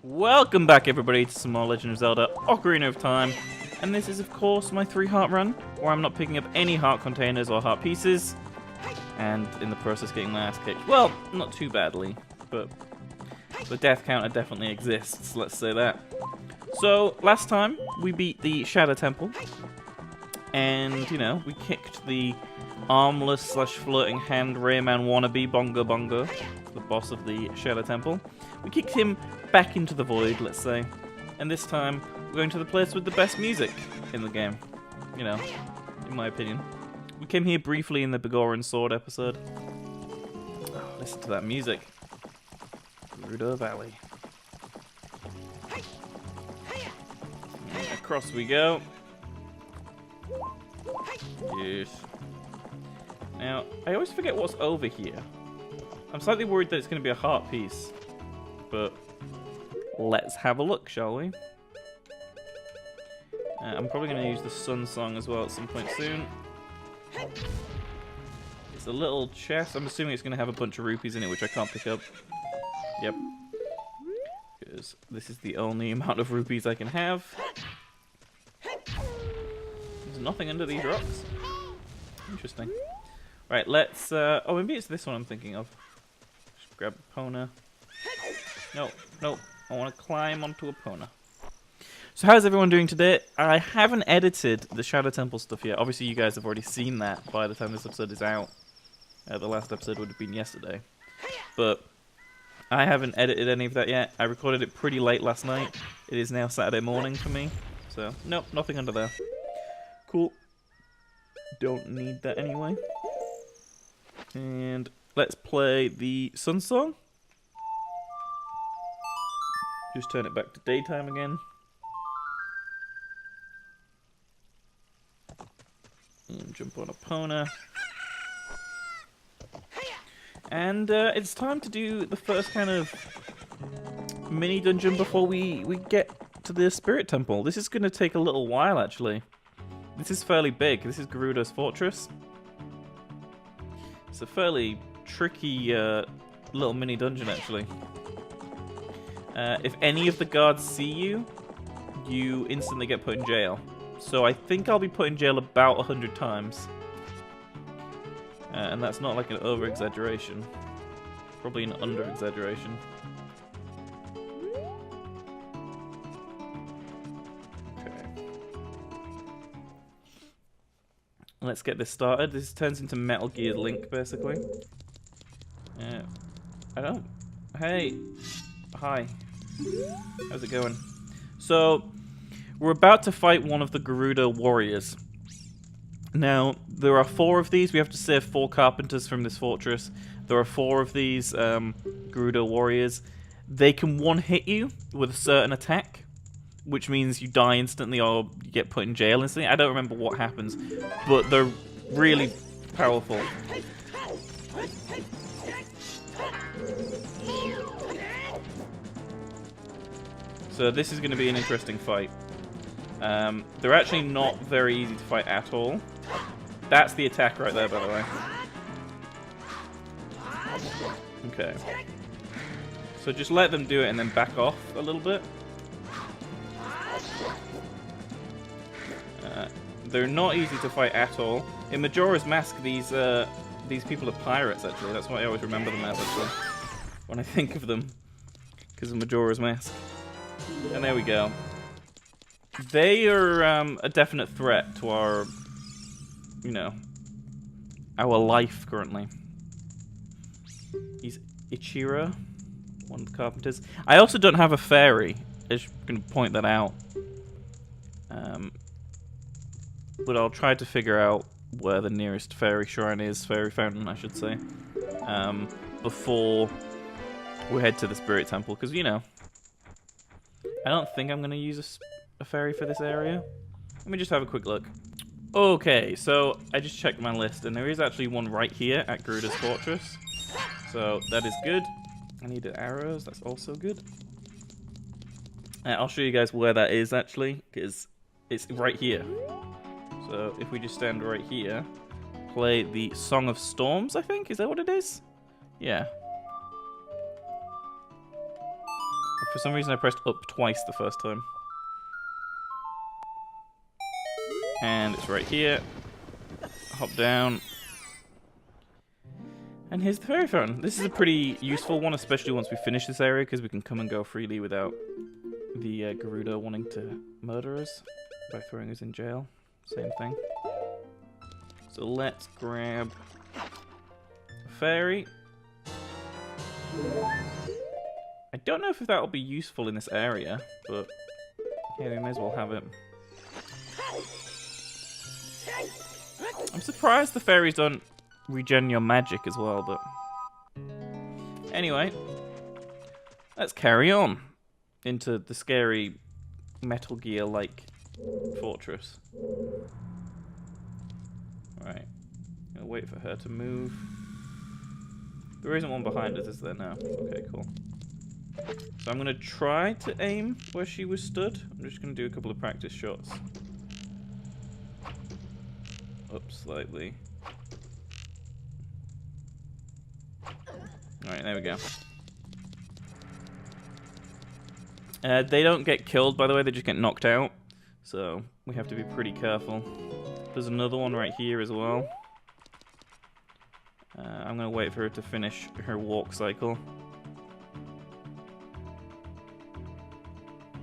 Welcome back everybody to some more Legend of Zelda Ocarina of Time, and this is of course my 3-heart run, where I'm not picking up any heart containers or heart pieces, and in the process getting my ass kicked. Well, not too badly, but the death counter definitely exists, let's say that. So, last time we beat the Shadow Temple, and you know, we kicked the armless slash floating hand Rayman wannabe Bongo Bongo, the boss of the Shadow Temple. We kicked him back into the void, let's say. And this time, we're going to the place with the best music in the game. You know, in my opinion. We came here briefly in the Begoran Sword episode. Oh, listen to that music. Gerudo Valley. And across we go. Yes. Now, I always forget what's over here. I'm slightly worried that it's going to be a heart piece. But let's have a look, shall we? I'm probably going to use the Sun Song as well at some point soon. It's a little chest. I'm assuming it's going to have a bunch of rupees in it, which I can't pick up. Yep. Because this is the only amount of rupees I can have. There's nothing under these rocks. Interesting. Right, let's... oh, maybe it's this one I'm thinking of. Just grab Epona. No, no, I want to climb onto Epona. So how's everyone doing today? I haven't edited the Shadow Temple stuff yet. Obviously you guys have already seen that by the time this episode is out. The last episode would have been yesterday. But I haven't edited any of that yet. I recorded it pretty late last night. It is now Saturday morning for me. So, nope, nothing under there. Cool. Don't need that anyway. And let's play the Sun Song. Just turn it back to daytime again. And jump on Epona. And it's time to do the first kind of mini dungeon before we get to the Spirit Temple. This is going to take a little while, actually. This is fairly big. This is Gerudo's Fortress. It's a fairly tricky little mini dungeon, actually. If any of the guards see you, you instantly get put in jail. So I think I'll be put in jail about 100 times. And that's not like an over-exaggeration. Probably an under-exaggeration. Okay. Let's get this started. This turns into Metal Gear Link, basically. I don't... Hey! Hi. How's it going? So, we're about to fight one of the Gerudo warriors. Now, there are 4 of these. We have to save 4 carpenters from this fortress. There are 4 of these Gerudo warriors. They can one-hit you with a certain attack, which means you die instantly or you get put in jail instantly. I don't remember what happens, but they're really powerful. So this is going to be an interesting fight. They're actually not very easy to fight at all. That's the attack right there, by the way. Okay. So just let them do it and then back off a little bit. They're not easy to fight at all. In Majora's Mask, these people are pirates, actually. That's what I always remember them as, actually, when I think of them. Because of Majora's Mask. And there we go. They are a definite threat to our, you know, our life currently. He's Ichiro, one of the carpenters. I also don't have a fairy. I'm just going to point that out. But I'll try to figure out where the nearest fairy shrine is, fairy fountain, I should say, before we head to the Spirit Temple, because, you know, I don't think I'm going to use a fairy for this area. Let me just have a quick look. Okay, so I just checked my list, and there is actually one right here at Gerudo's Fortress. So that is good. I needed arrows, that's also good. I'll show you guys where that is, actually, because it's right here. So if we just stand right here, play the Song of Storms, I think? Is that what it is? Yeah. For some reason I pressed up twice the first time. And it's right here. Hop down. And here's the fairy fountain. This is a pretty useful one, especially once we finish this area, because we can come and go freely without the Gerudo wanting to murder us by throwing us in jail. Same thing. So let's grab a fairy. I don't know if that'll be useful in this area, but yeah, we may as well have it. I'm surprised the fairies don't regen your magic as well, but anyway, let's carry on into the scary Metal Gear-like fortress. Right, gonna wait for her to move. There isn't one behind us, is there now? Okay, cool. So I'm gonna try to aim where she was stood. I'm just gonna do a couple of practice shots. Up slightly. Alright, there we go. They don't get killed, by the way, they just get knocked out. So, we have to be pretty careful. There's another one right here as well. I'm going to wait for her to finish her walk cycle.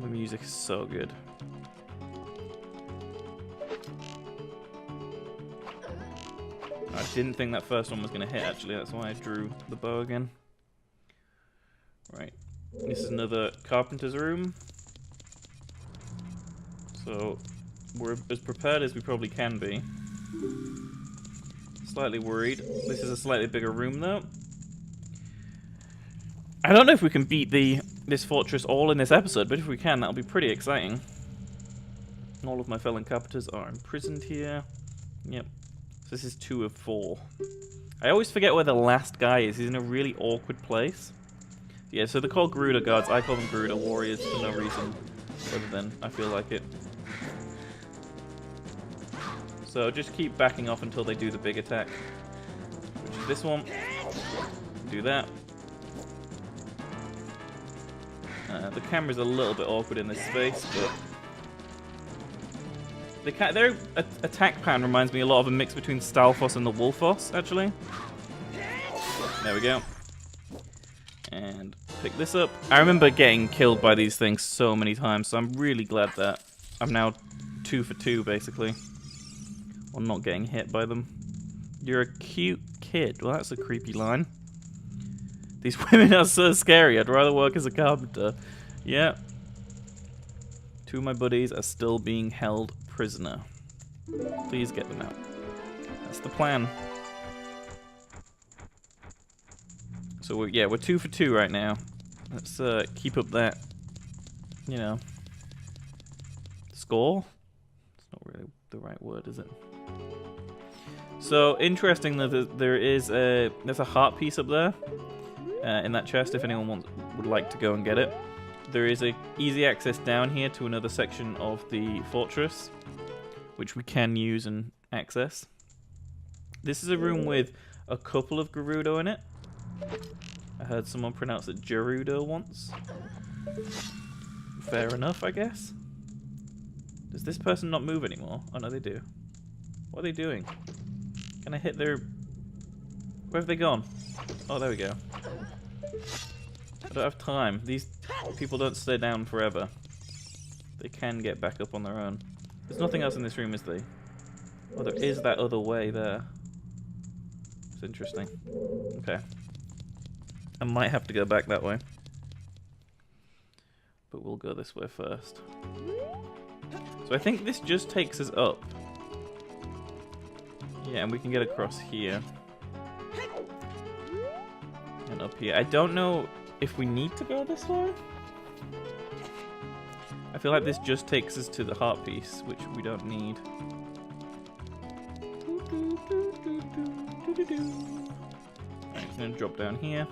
The music is so good. I didn't think that first one was going to hit, actually. That's why I drew the bow again. Right. This is another carpenter's room. So, we're as prepared as we probably can be. Slightly worried. This is a slightly bigger room, though. I don't know if we can beat this fortress all in this episode, but if we can, that'll be pretty exciting. All of my fellow carpenters are imprisoned here. Yep. So this is 2 of 4. I always forget where the last guy is. He's in a really awkward place. Yeah, so they're called Gerudo guards. I call them Gerudo warriors for no reason other than I feel like it. So just keep backing off until they do the big attack, which is this one. Do that. The camera's a little bit awkward in this space, but their attack pattern reminds me a lot of a mix between Stalfos and the Wolfos, actually. There we go. And pick this up. I remember getting killed by these things so many times, so I'm really glad that I'm now 2 for 2, basically. Or not getting hit by them. You're a cute kid. Well, that's a creepy line. These women are so scary. I'd rather work as a carpenter. Yeah. 2 of my buddies are still being held prisoner. Please get them out. That's the plan. So we're 2 for 2 right now. Let's keep up that, you know, score. It's not really the right word, is it? So interesting that there's a heart piece up there in that chest. If anyone would like to go and get it, there is a easy access down here to another section of the fortress, which we can use and access. This is a room with a couple of Gerudo in it. I heard someone pronounce it Gerudo once. Fair enough, I guess. Does this person not move anymore? Oh no, they do. What are they doing? Can I hit their... Where have they gone? Oh, there we go. I don't have time. These people don't stay down forever. They can get back up on their own. There's nothing else in this room, is there? Oh, there is that other way there. It's interesting. Okay. I might have to go back that way. But we'll go this way first. So I think this just takes us up. Yeah, and we can get across here. And up here. I don't know if we need to go this way. I feel like this just takes us to the heart piece, which we don't need. Alright, it's gonna drop down here.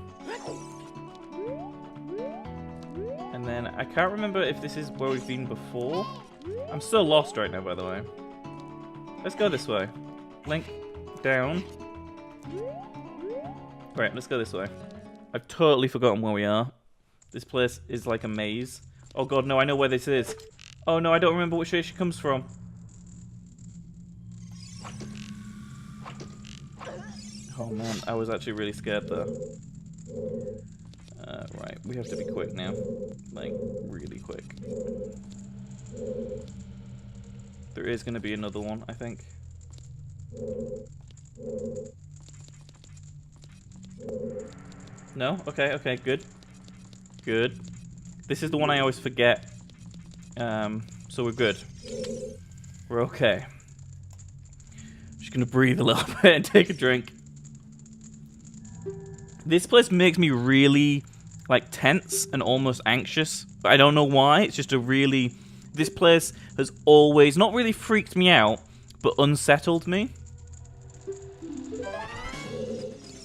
And then, I can't remember if this is where we've been before. I'm so lost right now, by the way. Let's go this way. Link down. Right, let's go this way. I've totally forgotten where we are. This place is like a maze. Oh god, no, I know where this is. Oh no, I don't remember which way she comes from. Oh man, I was actually really scared there. Right, we have to be quick now. Like, really quick. There is going to be another one, I think. No? Okay, okay, good. Good. This is the one I always forget. So we're good. We're okay. Just gonna breathe a little bit and take a drink. This place makes me really, like, tense and almost anxious. But I don't know why. It's just a really... This place has always not really freaked me out, but unsettled me.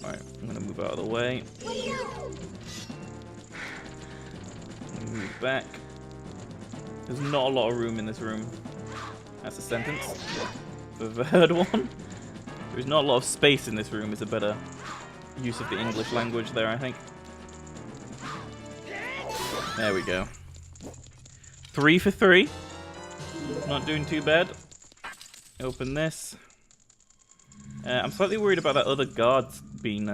Alright, I'm gonna move out of the way. Move back. There's not a lot of room in this room. That's a sentence. For the third one. There's not a lot of space in this room is a better use of the English language there, I think. There we go. 3 for 3. Not doing too bad. Open this. I'm slightly worried about that other guard being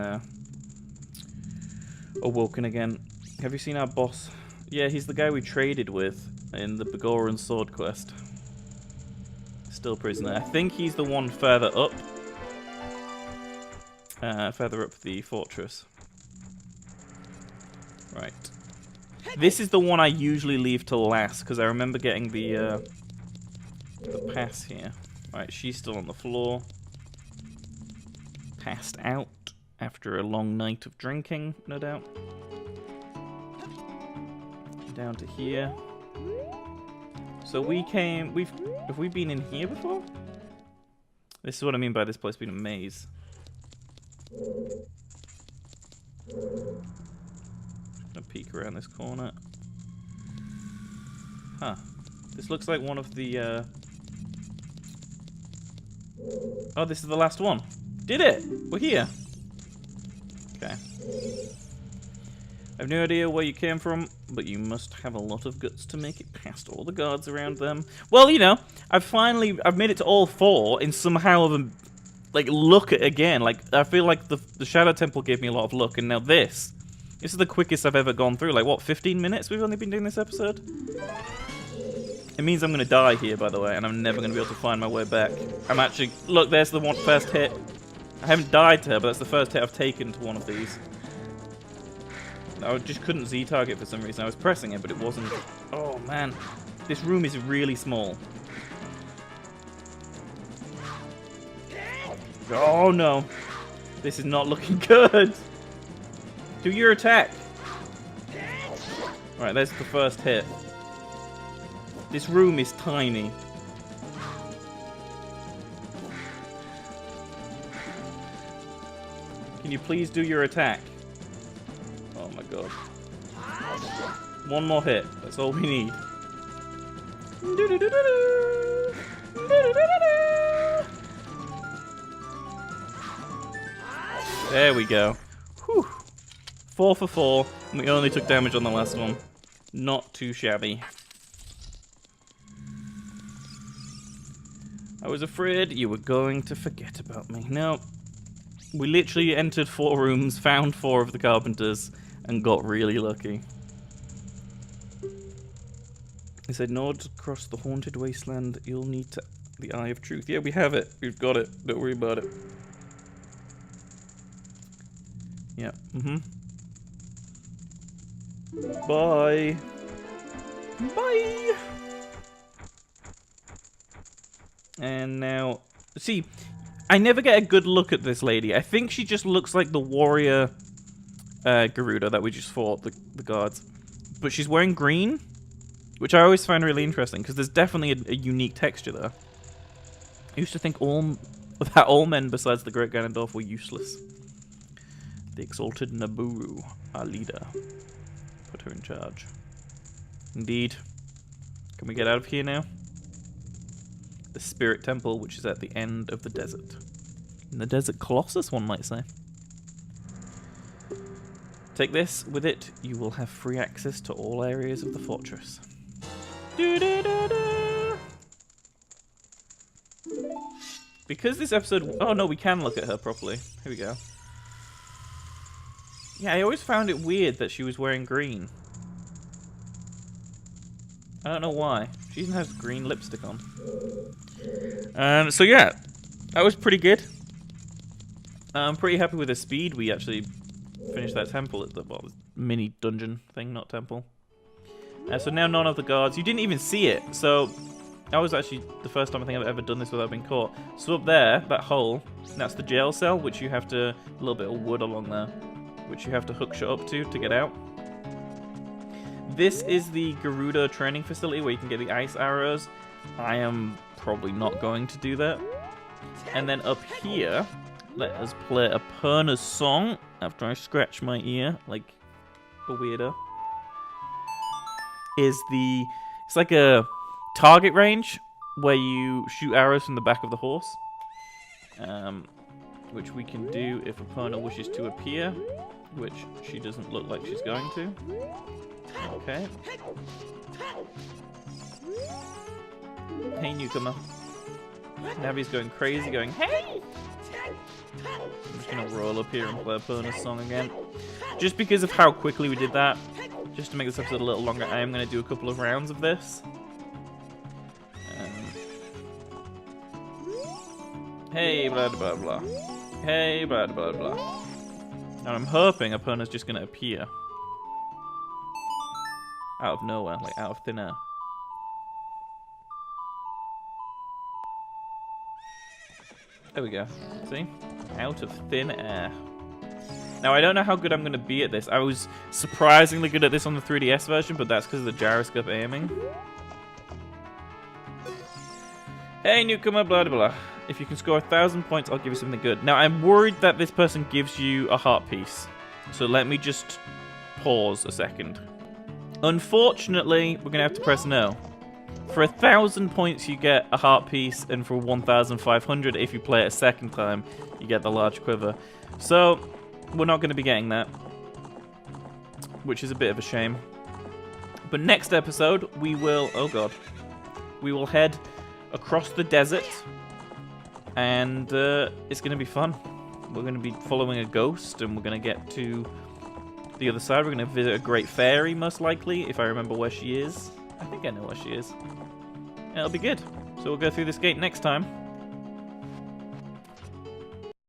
awoken again. Have you seen our boss? Yeah, he's the guy we traded with in the Begoran sword quest. Still prisoner. I think he's the one further up. Further up the fortress. Right. This is the one I usually leave till last, because I remember getting the pass here. Right, she's still on the floor. Passed out after a long night of drinking, no doubt. Down to here. So we came... Have we been in here before? This is what I mean by this place being a maze. Gonna peek around this corner. Huh. This looks like one of the, Oh, this is the last one. Did it! We're here. Okay. I have no idea where you came from, but you must have a lot of guts to make it past all the guards around them. Well, you know, I've made it to all 4 in somehow of a, like, luck again. Like, I feel like the Shadow Temple gave me a lot of luck, and now this is the quickest I've ever gone through. Like, what, 15 minutes we've only been doing this episode? It means I'm going to die here, by the way, and I'm never going to be able to find my way back. I'm actually... Look, there's the first hit. I haven't died to her, but that's the first hit I've taken to one of these. I just couldn't Z-target for some reason. I was pressing it, but it wasn't... Oh, man. This room is really small. Oh, no. This is not looking good. Do your attack. Alright, there's the first hit. This room is tiny. Can you please do your attack? Oh my god. One more hit. That's all we need. There we go. Whew. 4 for 4. And we only took damage on the last one. Not too shabby. I was afraid you were going to forget about me. No. We literally entered 4 rooms, found 4 of the carpenters, and got really lucky. He said, Nord, across the haunted wasteland, you'll need the Eye of Truth. Yeah, we have it. We've got it. Don't worry about it. Yeah, Bye. Bye. And now, see, I never get a good look at this lady. I think she just looks like the warrior Gerudo that we just fought, the guards. But she's wearing green, which I always find really interesting, because there's definitely a unique texture there. I used to think that all men besides the Great Ganondorf were useless. The exalted Naburu, our leader. Put her in charge. Indeed. Can we get out of here now? The Spirit Temple, which is at the end of the desert. In the Desert Colossus, one might say. Take this. With it, you will have free access to all areas of the fortress. Because this episode... Oh, no, we can look at her properly. Here we go. Yeah, I always found it weird that she was wearing green. I don't know why. She even has green lipstick on. So yeah, that was pretty good. I'm pretty happy with the speed we actually finished that temple at the mini dungeon thing, not temple. So now none of the guards. You didn't even see it, so that was actually the first time I think I've ever done this without being caught. So up there, that hole, that's the jail cell, which you have to... A little bit of wood along there, which you have to hook shut up to get out. This is the Gerudo training facility where you can get the ice arrows. I am probably not going to do that. And then up here, let us play a Perna's song after I scratch my ear like a weirdo. It's like a target range where you shoot arrows from the back of the horse. Which we can do if Epona wishes to appear, which she doesn't look like she's going to. Okay. Hey, newcomer. Navi's going crazy, going, hey! I'm just gonna roll up here and play Epona's song again. Just because of how quickly we did that, just to make this episode a little longer, I am gonna do a couple of rounds of this. Hey, blah blah blah. Hey, blah blah blah. And I'm hoping Epona's just gonna appear. Out of nowhere, like out of thin air. There we go. See? Out of thin air. Now, I don't know how good I'm going to be at this. I was surprisingly good at this on the 3DS version, but that's because of the gyroscope aiming. Hey, newcomer, blah, blah, blah. If you can score 1,000 points, I'll give you something good. Now, I'm worried that this person gives you a heart piece. So let me just pause a second. Unfortunately, we're going to have to press no. For 1,000 points, you get a heart piece, and for 1,500, if you play it a second time, you get the large quiver. So, we're not going to be getting that, which is a bit of a shame. But next episode, we will... Oh, God. We will head across the desert, and it's going to be fun. We're going to be following a ghost, and we're going to get to the other side. We're going to visit a great fairy, most likely, if I remember where she is. I think I know where she is. It'll be good. So we'll go through this gate next time.